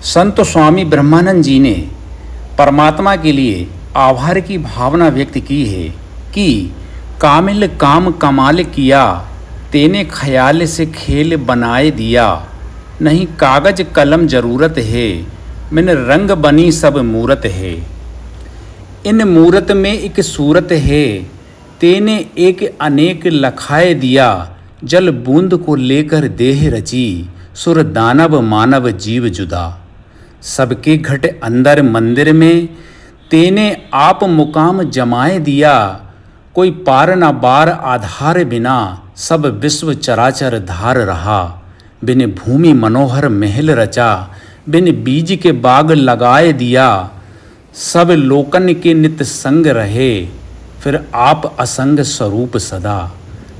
संत स्वामी ब्रह्मानंद जी ने परमात्मा के लिए आभार की भावना व्यक्त की है कि कामिल काम कमाल किया, तेने ख्याल से खेल बनाए दिया, नहीं कागज कलम जरूरत है, मैंने रंग बनी सब मूरत है। इन मूरत में एक सूरत है, तेने एक अनेक लखाए दिया, जल बूंद को लेकर देह रची, सुर दानव मानव जीव जुदा। सबके घट अंदर मंदिर में, तेने आप मुकाम जमाए दिया, कोई पार न बार आधार बिना, सब विश्व चराचर धार रहा। बिन भूमि मनोहर महल रचा, बिन बीज के बाग लगाए दिया, सब लोकन के नित संग रहे, फिर आप असंग स्वरूप सदा।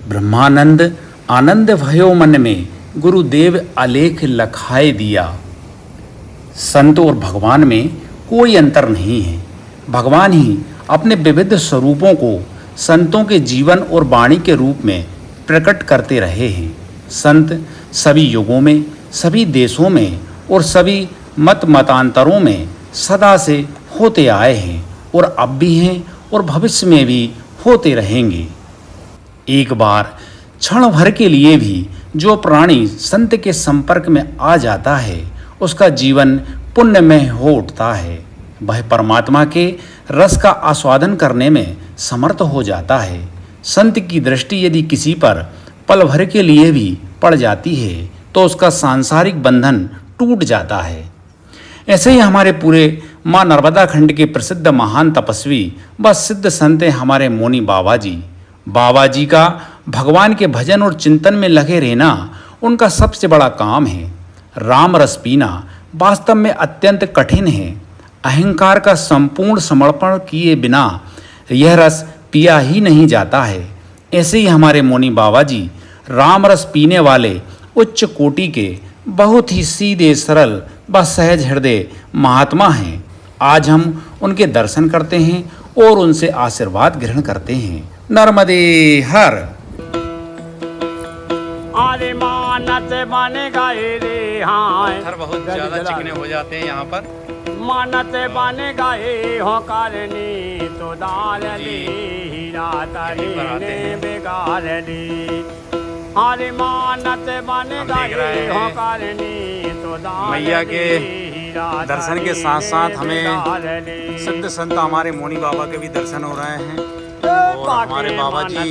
ब्रह्मानंद आनंद भयो मन में, गुरुदेव आलेख लखाए दिया। संत और भगवान में कोई अंतर नहीं है। भगवान ही अपने विविध स्वरूपों को संतों के जीवन और वाणी के रूप में प्रकट करते रहे हैं। संत सभी युगों में, सभी देशों में और सभी मतांतरों में सदा से होते आए हैं और अब भी हैं और भविष्य में भी होते रहेंगे। एक बार क्षण भर के लिए भी जो प्राणी संत के संपर्क में आ जाता है, उसका जीवन पुण्यमय हो उठता है। वह परमात्मा के रस का आस्वादन करने में समर्थ हो जाता है। संत की दृष्टि यदि किसी पर पल भर के लिए भी पड़ जाती है तो उसका सांसारिक बंधन टूट जाता है। ऐसे ही हमारे पूरे माँ नर्मदा खंड के प्रसिद्ध महान तपस्वी व सिद्ध संत हैं हमारे मौनी बाबा जी। बाबा जी का भगवान के भजन और चिंतन में लगे रहना उनका सबसे बड़ा काम है। राम रस पीना वास्तव में अत्यंत कठिन है। अहंकार का संपूर्ण समर्पण किए बिना यह रस पिया ही नहीं जाता है। ऐसे ही हमारे मौनी बाबा जी राम रस पीने वाले उच्च कोटि के बहुत ही सीधे सरल व सहज हृदय महात्मा हैं। आज हम उनके दर्शन करते हैं और उनसे आशीर्वाद ग्रहण करते हैं। नर्मदे हर। अरे मानत बन गए रे हाँ, पत्थर बहुत ज़्यादा चिकने हो जाते हैं यहाँ पर। मानत बन गए हो करनी तो डाल ली, हीरा तरी ने बिगाड़ ली। अरे मानत बन गए हो करनी तो डाल मैया के दर्शन के साथ साथ हमें सिद्ध संत हमारे मौनी बाबा के भी दर्शन हो रहे हैं। और हमारे बाबा जी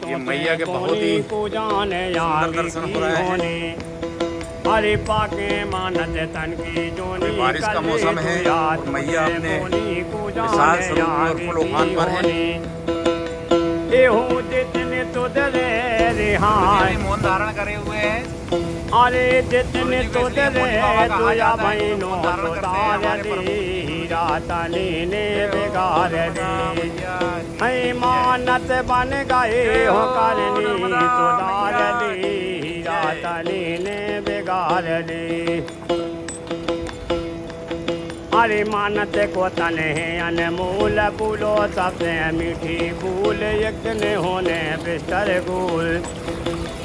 ये मैया के बहुत ही सुंदर दर्शन हो रहे हैं। अरे पाके मानत तन की जोनी बारिश का मौसम है और मैया अपने विशाल स्वरूप और फुल उफान पर है। जितने तो दे रिहाई मौन धारण करे हुए हैं। अरे जितने तो दे तुया बहनों तो दार दी, हीरा तनी ने बिगाड़ दी। है मानत बन गए हो करनी तो दार दी, हीरा तनी ने बिगाड़ दी। अरे मानत को तन है अनमोल फूलो सबसे मीठी फूल, यज्ञ होने बिस्तर गुल।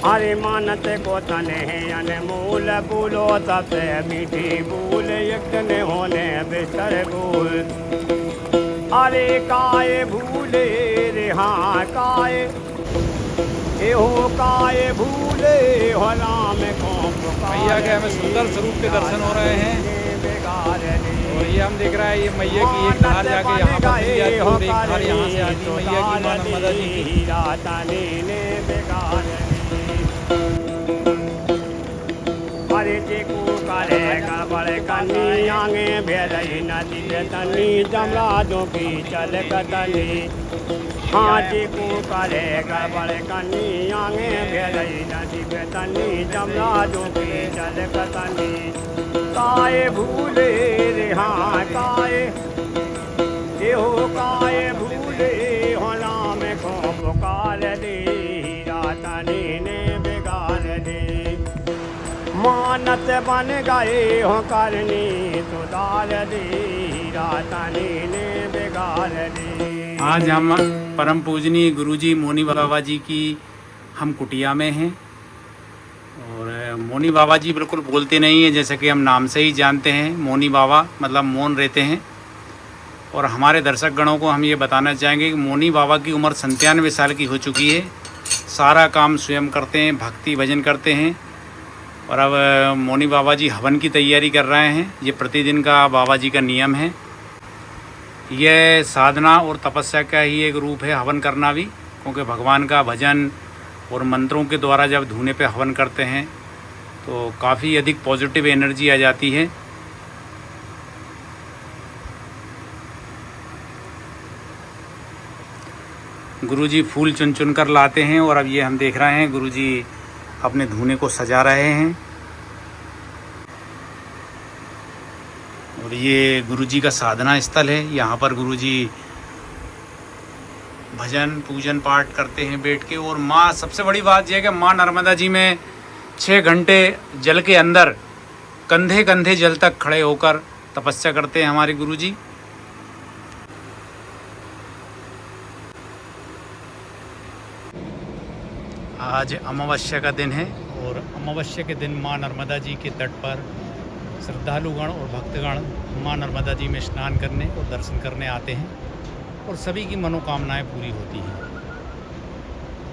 अरे मानत को तन है अनमोल फूलो सबसे मीठी फूल, यज्ञ होने बिस्तर गुल। अरे काय भूले रे हाँ काय, एहो काय भूले हो राम को मैया के हमें सुंदर स्वरूप के दर्शन हो रहे हैं। और ये हम देख रहे हैं ये मैया की एक धार जाके यहाँ पर चली जाती है और एक धार यहाँ से आती है मैया की माँ नर्मदा जी की। अरे जेको करे गड़बड़ कनी आगे भेलई नदी तनी जमराजों की चल कतनी। हाँ जेको करे गड़बड़ कनी आगे भेलई नदी तनी जमराजों की चल कतनी। काय भूले रे हाँ काय, एहो काय भूले हो राम को पुकार दे, हीरा तनी ने बिगाड़ दे। मानत बन गए हो करनी तो डाल दे, हीरा तनी ने बिगाड़ दे। आज हम परम पूजनीय गुरुजी मौनी बाबा जी की हम कुटिया में हैं और मौनी बाबा जी बिल्कुल बोलते नहीं हैं, जैसे कि हम नाम से ही जानते हैं। मौनी बाबा मतलब मौन रहते हैं। और हमारे दर्शक गणों को हम ये बताना चाहेंगे कि मौनी बाबा की उम्र 97 साल की हो चुकी है। सारा काम स्वयं करते हैं, भक्ति भजन करते हैं। और अब मौनी बाबा जी हवन की तैयारी कर रहे हैं। ये प्रतिदिन का बाबा जी का नियम है। यह साधना और तपस्या का ही एक रूप है, हवन करना भी, क्योंकि भगवान का भजन और मंत्रों के द्वारा जब धूने पे हवन करते हैं तो काफ़ी अधिक पॉजिटिव एनर्जी आ जाती है। गुरुजी फूल चुन चुन कर लाते हैं और अब ये हम देख रहे हैं गुरुजी अपने धूने को सजा रहे हैं। और ये गुरुजी का साधना स्थल है। यहाँ पर गुरुजी भजन पूजन पाठ करते हैं बैठ के। और माँ, सबसे बड़ी बात यह है कि माँ नर्मदा जी में 6 घंटे जल के अंदर कंधे कंधे जल तक खड़े होकर तपस्या करते हैं हमारे गुरुजी। आज अमावस्या का दिन है और अमावस्या के दिन माँ नर्मदा जी के तट पर श्रद्धालुगण और भक्तगण माँ नर्मदा जी में स्नान करने और दर्शन करने आते हैं और सभी की मनोकामनाएं पूरी होती हैं।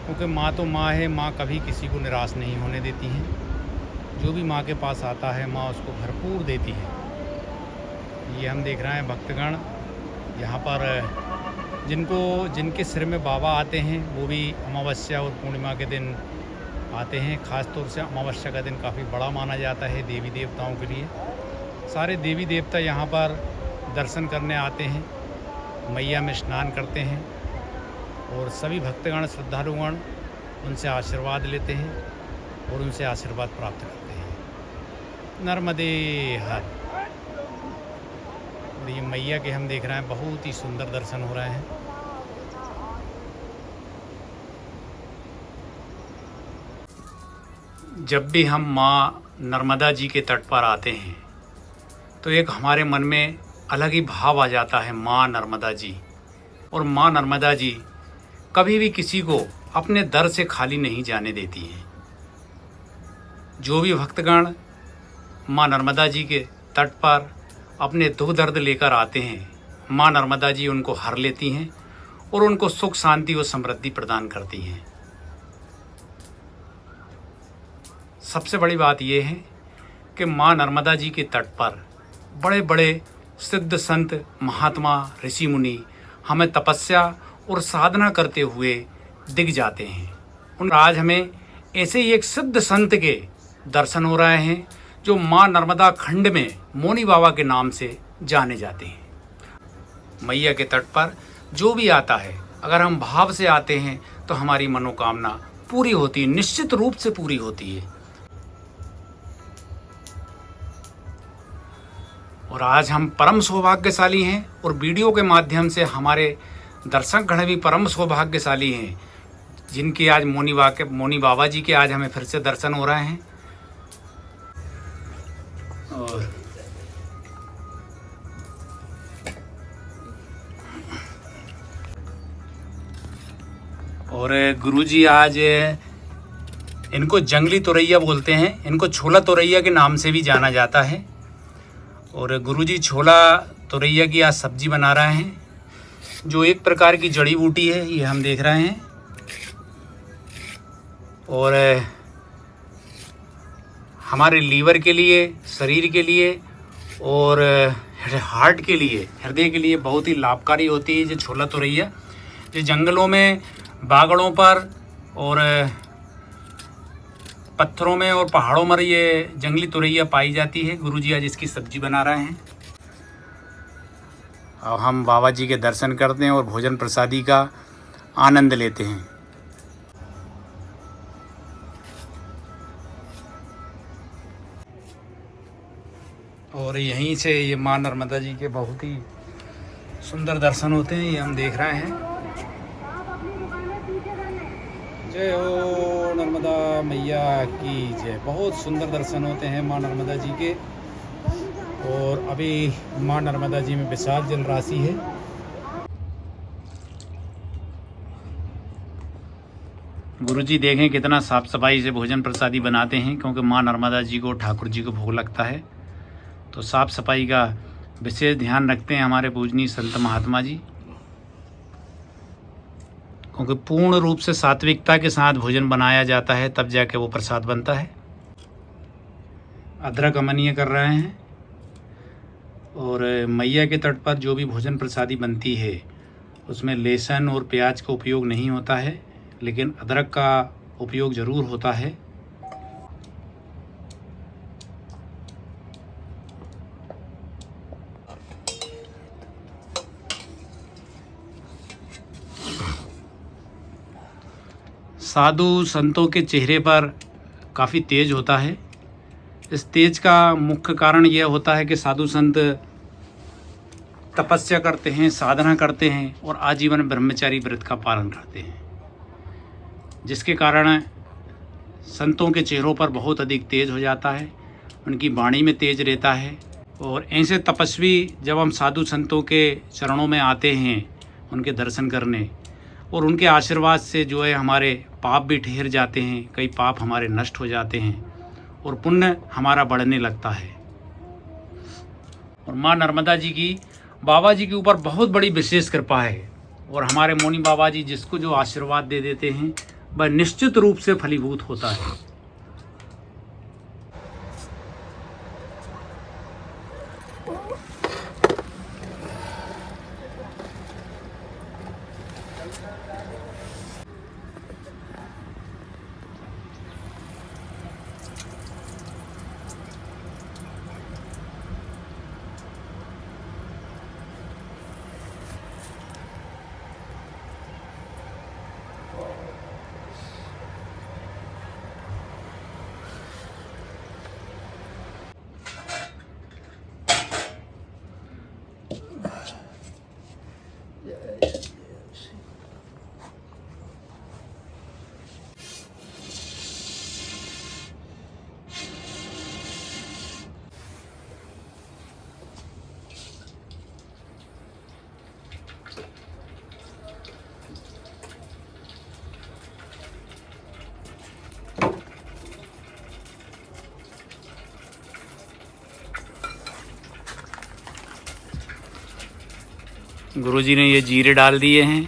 क्योंकि माँ तो माँ है, माँ कभी किसी को निराश नहीं होने देती हैं। जो भी माँ के पास आता है माँ उसको भरपूर देती है। ये हम देख रहे हैं भक्तगण यहाँ पर जिनके सिर में बाबा आते हैं वो भी अमावस्या और पूर्णिमा के दिन आते हैं। ख़ास तौर से अमावस्या का दिन काफ़ी बड़ा माना जाता है देवी देवताओं के लिए। सारे देवी देवता यहाँ पर दर्शन करने आते हैं, मैया में स्नान करते हैं और सभी भक्तगण श्रद्धालुगण उनसे आशीर्वाद लेते हैं और उनसे आशीर्वाद प्राप्त करते हैं। नर्मदे हर। और ये मैया के हम देख रहे हैं बहुत ही सुंदर दर्शन हो रहे हैं। जब भी हम माँ नर्मदा जी के तट पर आते हैं तो एक हमारे मन में अलग ही भाव आ जाता है माँ नर्मदा जी। और माँ नर्मदा जी कभी भी किसी को अपने दर से खाली नहीं जाने देती हैं। जो भी भक्तगण माँ नर्मदा जी के तट पर अपने दुख दर्द लेकर आते हैं, माँ नर्मदा जी उनको हर लेती हैं और उनको सुख शांति और समृद्धि प्रदान करती हैं। सबसे बड़ी बात यह है कि माँ नर्मदा जी के तट पर बड़े बड़े सिद्ध संत महात्मा ऋषि मुनि हमें तपस्या और साधना करते हुए दिख जाते हैं। आज हमें ऐसे ही एक सिद्ध संत के दर्शन हो रहे हैं जो माँ नर्मदा खंड में मौनी बाबा के नाम से जाने जाते हैं। मैया के तट पर जो भी आता है, अगर हम भाव से आते हैं तो हमारी मनोकामना पूरी होती है, निश्चित रूप से पूरी होती है। और आज हम परम सौभाग्यशाली हैं और वीडियो के माध्यम से हमारे दर्शक गण भी परम सौभाग्यशाली हैं जिनके आज मौनी बाबा जी के आज हमें फिर से दर्शन हो रहे हैं। और गुरुजी आज इनको जंगली तोरैया बोलते हैं, इनको छोला तोरैया के नाम से भी जाना जाता है। और गुरुजी छोला तोरैया की आज सब्जी बना रहे हैं जो एक प्रकार की जड़ी बूटी है, ये हम देख रहे हैं। और हमारे लीवर के लिए, शरीर के लिए और हार्ट के लिए, हृदय के लिए बहुत ही लाभकारी होती है ये छोला तोरैया। ये जंगलों में, बागड़ों पर और पत्थरों में और पहाड़ों में ये जंगली तोरैया पाई जाती है। गुरुजी आज इसकी सब्जी बना रहे हैं। अब हम बाबा जी के दर्शन करते हैं और भोजन प्रसादी का आनंद लेते हैं। और यहीं से ये माँ नर्मदा जी के बहुत ही सुंदर दर्शन होते हैं, ये हम देख रहे हैं। जय हो नर्मदा मैया की जय। बहुत सुंदर दर्शन होते हैं माँ नर्मदा जी के। और अभी माँ नर्मदा जी में विशाल जल राशि है। गुरुजी देखें कितना साफ सफाई से भोजन प्रसादी बनाते हैं, क्योंकि माँ नर्मदा जी को, ठाकुर जी को भोग लगता है, तो साफ सफाई का विशेष ध्यान रखते हैं हमारे पूजनीय संत महात्मा जी, क्योंकि पूर्ण रूप से सात्विकता के साथ भोजन बनाया जाता है, तब जाके वो प्रसाद बनता है। अदरक अमनीय कर रहे हैं, और मैया के तट पर जो भी भोजन प्रसादी बनती है उसमें लहसुन और प्याज का उपयोग नहीं होता है, लेकिन अदरक का उपयोग ज़रूर होता है। साधु संतों के चेहरे पर काफ़ी तेज होता है। इस तेज का मुख्य कारण यह होता है कि साधु संत तपस्या करते हैं, साधना करते हैं और आजीवन ब्रह्मचारी व्रत का पालन करते हैं, जिसके कारण संतों के चेहरों पर बहुत अधिक तेज हो जाता है, उनकी वाणी में तेज रहता है। और ऐसे तपस्वी जब हम साधु संतों के चरणों में आते हैं उनके दर्शन करने, और उनके आशीर्वाद से जो है हमारे पाप भी ठहर जाते हैं, कई पाप हमारे नष्ट हो जाते हैं और पुण्य हमारा बढ़ने लगता है। और माँ नर्मदा जी की, बाबा जी के ऊपर बहुत बड़ी विशेष कृपा है, और हमारे मौनी बाबा जी जिसको जो आशीर्वाद दे देते हैं वह निश्चित रूप से फलीभूत होता है। गुरुजी ने ये जीरे डाल दिए हैं।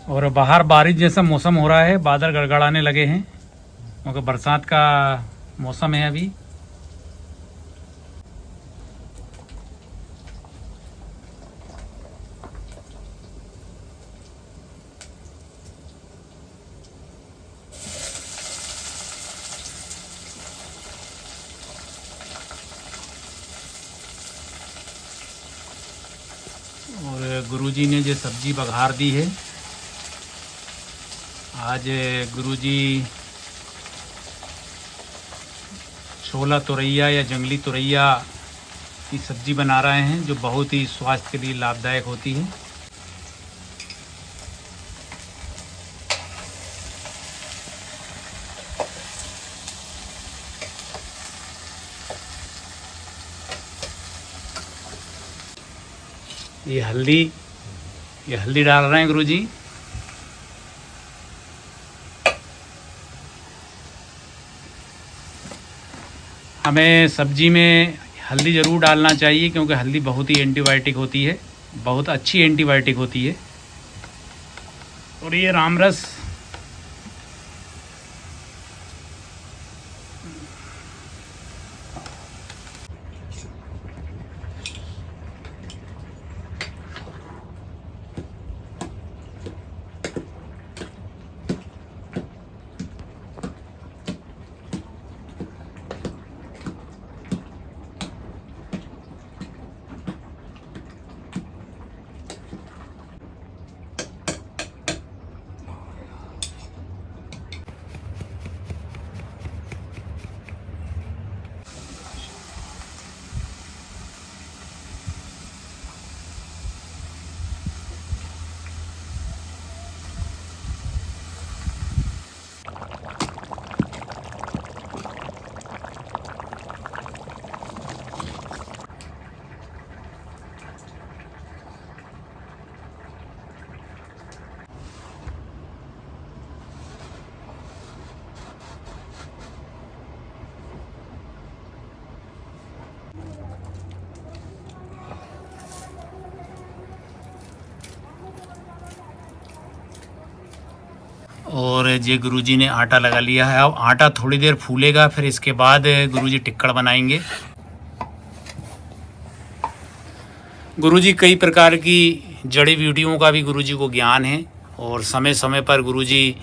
और बाहर बारिश जैसा मौसम हो रहा है, बादल गड़गड़ाने लगे हैं, क्योंकि बरसात का मौसम है अभी। और गुरुजी ने जो सब्जी बघार दी है, आज गुरुजी छोला तुरैया या जंगली तुरैया की सब्जी बना रहे हैं, जो बहुत ही स्वास्थ्य के लिए लाभदायक होती है। ये हल्दी डाल रहे हैं गुरुजी। हमें सब्जी में हल्दी ज़रूर डालना चाहिए, क्योंकि हल्दी बहुत ही एंटीबायोटिक होती है, बहुत अच्छी एंटीबायोटिक होती है। और ये रामरस जे गुरुजी ने आटा लगा लिया है। अब आटा थोड़ी देर फूलेगा, फिर इसके बाद गुरुजी टिक्कड़ बनाएंगे। गुरुजी कई प्रकार की जड़ी बूटियों का भी गुरुजी को ज्ञान है और समय समय पर गुरुजी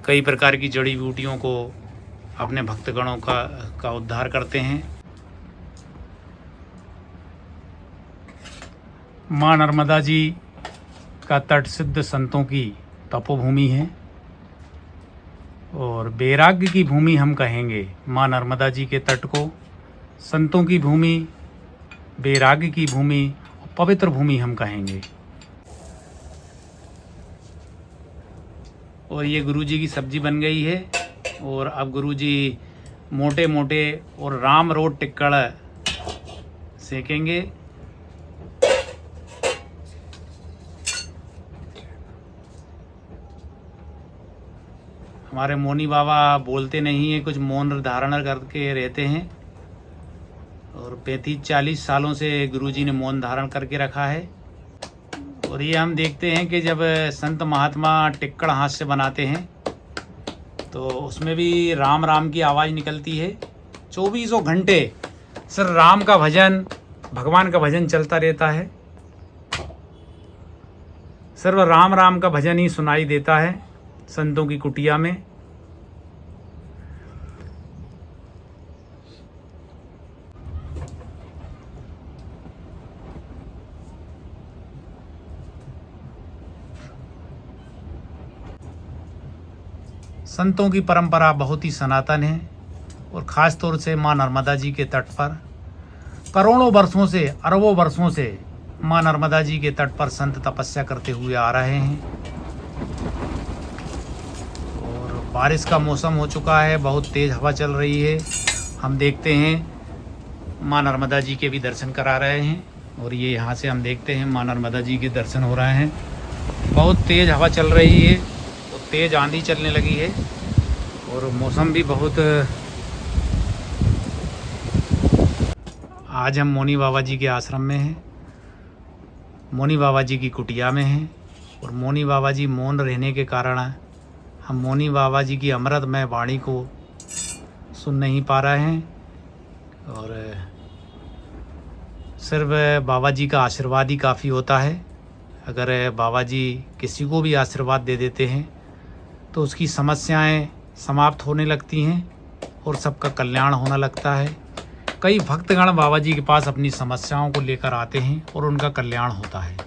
कई प्रकार की जड़ी बूटियों को अपने भक्तगणों का उद्धार करते हैं। माँ नर्मदा जी का तट सिद्ध संतों की तपोभूमि है और वैराग्य की भूमि हम कहेंगे माँ नर्मदा जी के तट को। संतों की भूमि, वैराग्य की भूमि, पवित्र भूमि हम कहेंगे। और ये गुरुजी की सब्जी बन गई है और अब गुरुजी मोटे मोटे और राम रोड टिक्कड़ सेकेंगे। हमारे मोनी बाबा बोलते नहीं है, कुछ मौन धारण करके रहते हैं और 35-40 सालों से गुरुजी ने मौन धारण करके रखा है। और ये हम देखते हैं कि जब संत महात्मा टिक्कड़ हाथ से बनाते हैं तो उसमें भी राम राम की आवाज़ निकलती है। 24 घंटे सिर्फ राम का भजन, भगवान का भजन चलता रहता है। सिर्फ राम राम का भजन ही सुनाई देता है संतों की कुटिया में। संतों की परंपरा बहुत ही सनातन है और ख़ास तौर से माँ नर्मदा जी के तट पर करोड़ों वर्षों से, अरबों वर्षों से माँ नर्मदा जी के तट पर संत तपस्या करते हुए आ रहे हैं। और बारिश का मौसम हो चुका है, बहुत तेज़ हवा चल रही है। हम देखते हैं माँ नर्मदा जी के भी दर्शन करा रहे हैं और ये यहाँ से हम देखते हैं माँ नर्मदा जी के दर्शन हो रहे हैं। बहुत तेज़ हवा चल रही है, तेज़ आंधी चलने लगी है और मौसम भी बहुत। आज हम मोनी बाबा जी के आश्रम में हैं, मोनी बाबा जी की कुटिया में हैं और मोनी बाबा जी मौन रहने के कारण हम मोनी बाबा जी की अमृतमय वाणी को सुन नहीं पा रहे हैं। और सिर्फ बाबा जी का आशीर्वाद ही काफ़ी होता है। अगर बाबा जी किसी को भी आशीर्वाद दे देते हैं तो उसकी समस्याएं समाप्त होने लगती हैं और सबका कल्याण होना लगता है। कई भक्तगण बाबा जी के पास अपनी समस्याओं को लेकर आते हैं और उनका कल्याण होता है।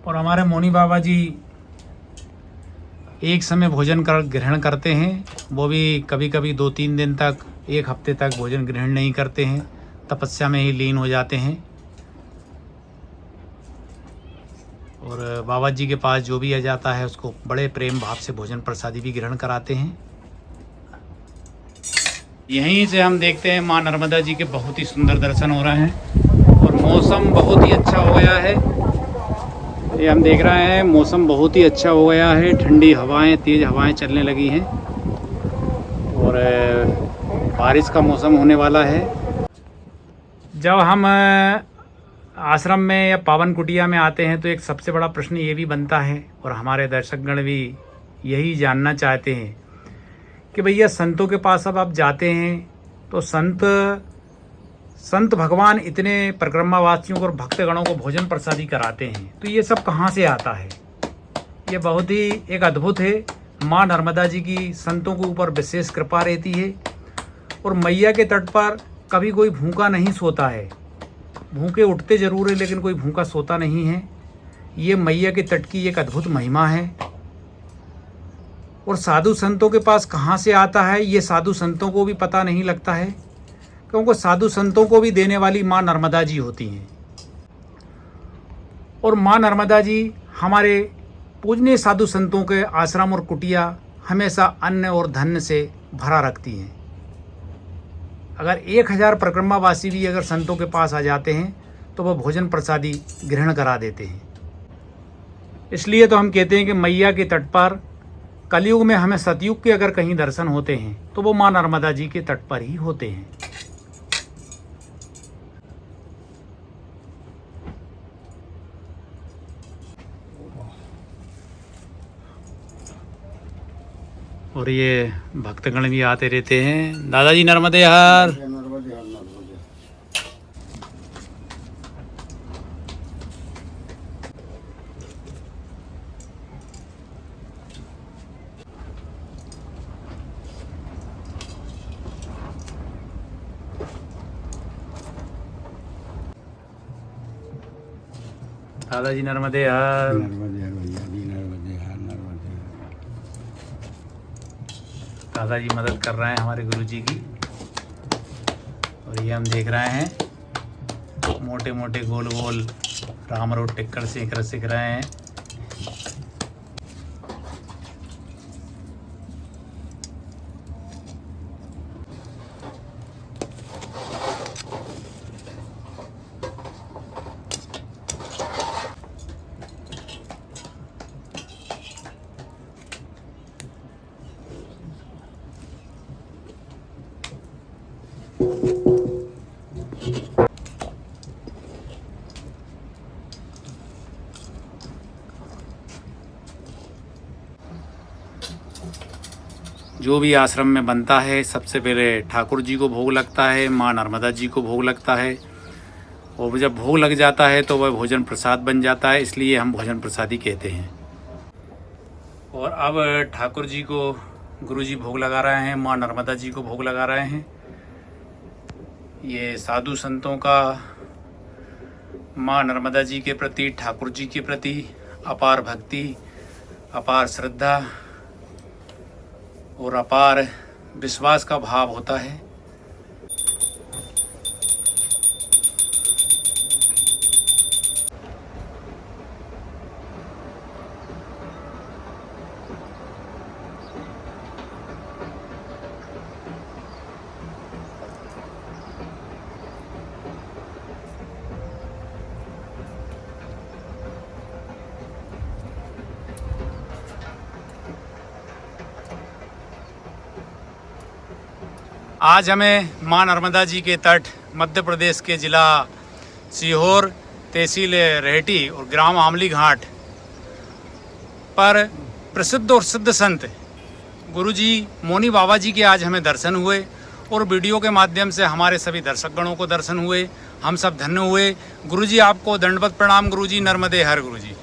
और हमारे मोनी बाबा जी एक समय भोजन ग्रहण करते हैं, वो भी कभी कभी 2-3 दिन तक, 1 हफ्ते तक भोजन ग्रहण नहीं करते हैं, तपस्या में ही लीन हो जाते हैं। और बाबा जी के पास जो भी आ जाता है उसको बड़े प्रेम भाव से भोजन प्रसादी भी ग्रहण कराते हैं। यहीं से हम देखते हैं माँ नर्मदा जी के बहुत ही सुंदर दर्शन हो रहे हैं और मौसम बहुत ही अच्छा हो गया है। ये हम देख रहे हैं मौसम बहुत ही अच्छा हो गया है, ठंडी हवाएं, तेज़ हवाएं चलने लगी हैं और बारिश का मौसम होने वाला है। जब हम आश्रम में या पावन कुटिया में आते हैं तो एक सबसे बड़ा प्रश्न ये भी बनता है और हमारे दर्शकगण भी यही जानना चाहते हैं कि भैया संतों के पास अब आप जाते हैं तो संत भगवान इतने परिक्रमावासियों को और भक्तगणों को भोजन प्रसादी कराते हैं, तो ये सब कहाँ से आता है? ये बहुत ही एक अद्भुत है। माँ नर्मदा जी की संतों के ऊपर विशेष कृपा रहती है और मैया के तट पर कभी कोई भूखा नहीं सोता है। भूखे उठते ज़रूर है लेकिन कोई भूखा सोता नहीं है। ये मैया के तट की एक अद्भुत महिमा है। और साधु संतों के पास कहाँ से आता है ये साधु संतों को भी पता नहीं लगता है, क्योंकि साधु संतों को भी देने वाली माँ नर्मदा जी होती हैं। और माँ नर्मदा जी हमारे पूजनीय साधु संतों के आश्रम और कुटिया हमेशा अन्न और धन से भरा रखती हैं। अगर 1000 परिक्रमावासी भी अगर संतों के पास आ जाते हैं तो वह भोजन प्रसादी ग्रहण करा देते हैं। इसलिए तो हम कहते हैं कि मैया के तट पर कलयुग में हमें सतयुग के अगर कहीं दर्शन होते हैं तो वो माँ नर्मदा जी के तट पर ही होते हैं। और ये भक्तगण भी आते रहते हैं। दादाजी नर्मदे हर। दादाजी नर्मदे हर। दादाजी मदद कर रहे हैं हमारे गुरुजी की। और ये हम देख रहे हैं मोटे मोटे गोल गोल राम रोड टिक्कर सीख रहे हैं। जो भी आश्रम में बनता है सबसे पहले ठाकुर जी को भोग लगता है, माँ नर्मदा जी को भोग लगता है। और जब भोग लग जाता है तो वह भोजन प्रसाद बन जाता है, इसलिए हम भोजन प्रसादी कहते हैं। और अब ठाकुर जी को गुरुजी भोग लगा रहे हैं, माँ नर्मदा जी को भोग लगा रहे हैं। ये साधु संतों का माँ नर्मदा जी के प्रति, ठाकुर जी के प्रति अपार भक्ति, अपार श्रद्धा और अपार विश्वास का भाव होता है। आज हमें माँ नर्मदा जी के तट मध्य प्रदेश के ज़िला सीहोर, तहसील रेहटी और ग्राम आमली घाट पर प्रसिद्ध और सिद्ध संत गुरुजी मोनी बाबा जी के आज हमें दर्शन हुए। और वीडियो के माध्यम से हमारे सभी दर्शकगणों को दर्शन हुए, हम सब धन्य हुए। गुरुजी आपको दंडवत प्रणाम। गुरुजी नर्मदे हर। गुरुजी।